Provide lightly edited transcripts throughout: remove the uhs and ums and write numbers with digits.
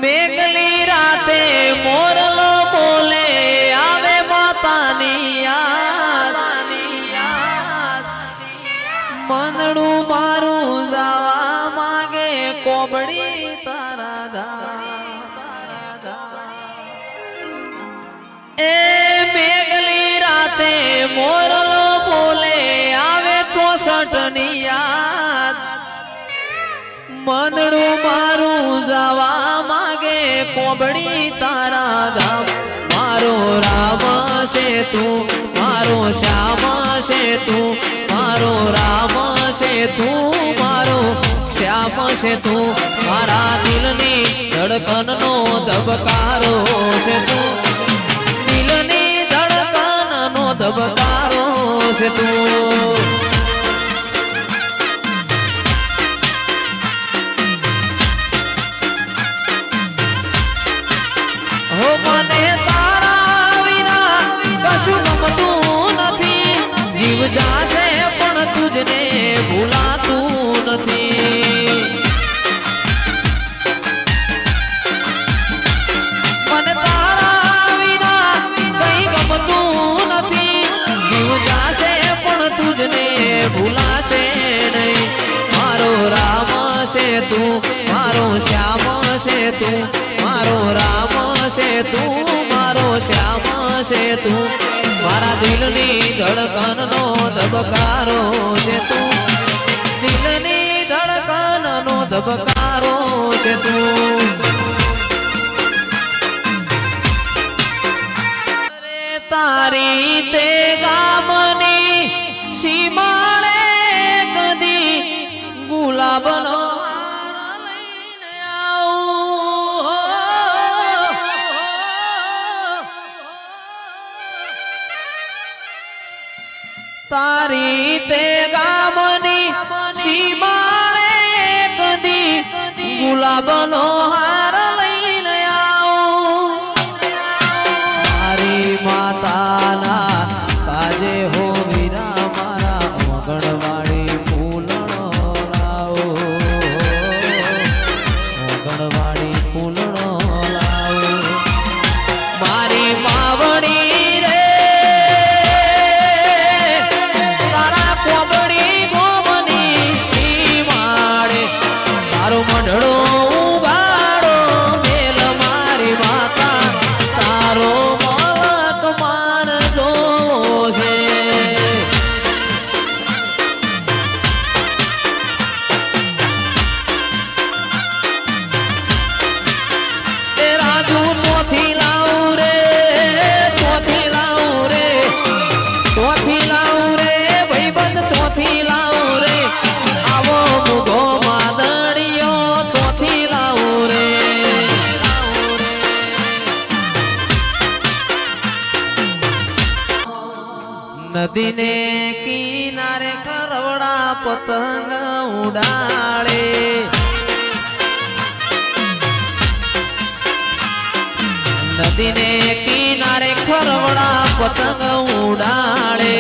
મેઘલી રાતે મોરલો બોલે આવે માતાની યાદ મનડું મારું જવા માંગે કોબડી તારા દા એ મેઘલી રાતે મોરલો બોલે આવે 64 ની યાદ મનડું મારું જવા માંગે કોબડી તારા ધામ મારો રામ છે તું મારો શ્યામ છે તું મારો રામ છે તું મારો શ્યામ છે તું મારા દિલની ધડકનનો ધબકારો છે તું દિલની ધડકનનો ધબકારો છે તું મને તારા વિના કશું ગમતું નથી જીવ જાશે પણ તુજને ભૂલાતું નથી મને તારા વિના કઈ ગમતું નથી જીવ જાશે પણ તુજને ભૂલાશે નહીં મારો રામ છે તું મારો શ્યામ છે તું મારો રામ છે તું મારો શ્યામ છે તું મારા દિલની ધડકનનો ધબકારો છે તું દિલની ધડકનનો ધબકારો છે તું તારી તે ગામની સીમાડે કદી ગુલાબનો તારી તે ગામની સીમાડે કદી ગુલાબનો હાર લઈને આવું મારી માતાના કાજે હો વીરા મારા મગણવાળી ફૂલણો લાવો મગણવાળી ફૂલણો લાવો મારી માવડી મંડળો ઉગાડો મેલ મારી માતા તારો મલક માન જોવો છે એ રાજુ ચોથી લાવું રે ચોથી લાવું રે ચોથી લાવું રે ભાઈબંધ ચોથી લાવું રે આવો મુગો નદીને કિનારે ખરવડા પતંગ ઉડાડે નદીને કિનારે ખરવડા પતંગ ઉડાડે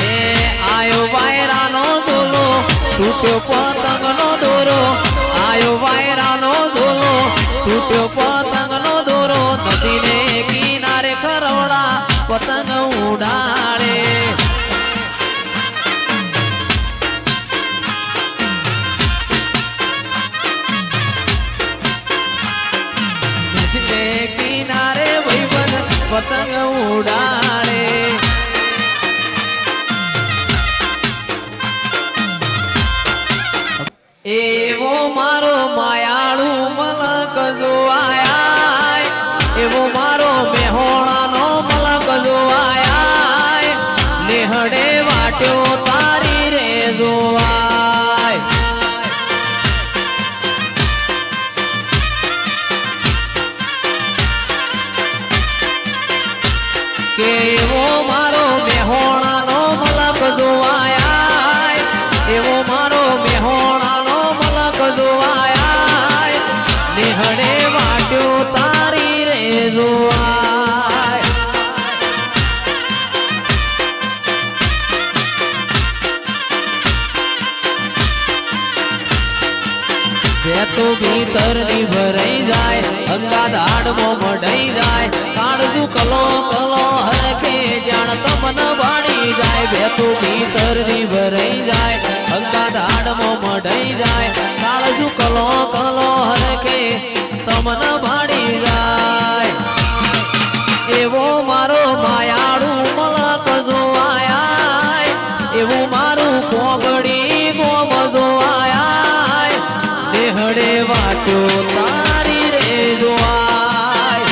એ આયો વાયરાનો દોલો તૂટ્યો પતંગનો દોરો આયો વાયરાનો દોલો તૂટ્યો પતંગનો દોરો નદીને કિનારે ખરવડા પતંગ ઉડાડે નદીને કિનારે ભાઈબંધ પતંગ ઉડાડે એવો મારો માયાળુ મલક જોવાયા એવો મારો મેહોણાનો મલક જોવાયા લેહડે વાટ્યો તારી રે જોવાય કે તો ભીતર ની ભરાઈ જાય અંગાત હાડમાં મઢાઈ જાય કાળજુ કલો કલો હરખે જાણ તમન વાળી જાય તો ભીતર ની ભરાઈ જાય અંગાત હાડમાં મઢાઈ જાય કાળજુ કલો કલો હરખે તમન વાળી જાય એવો મારો માયાળુ મલક જોવાય એવું મારું કોગડી ગોમ જોવાય નેહડે વાટો તારી રે જોવાય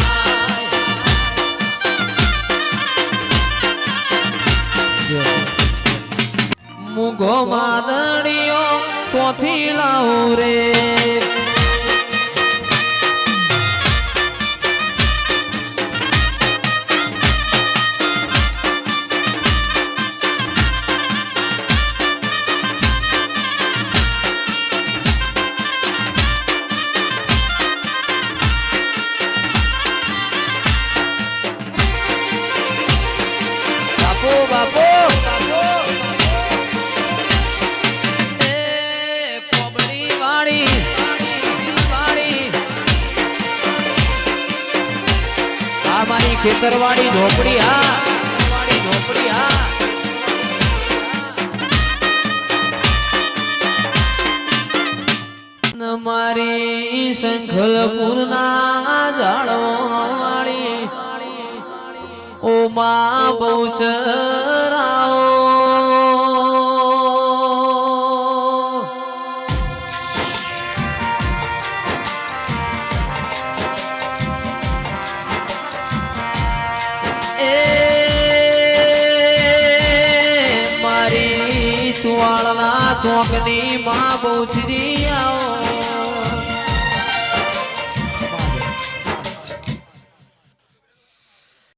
મુગો માદણીઓ ચોથી લાવું રે બાપો એ કોબડી વાળી આ મારી ખેતરવાળી ઝોપડી મારી શંખલપુરના ઝાડવાળી ઓ માં બહુચરાઓ એ મારી સુવાળના ચોકની માં બહુચરી આવો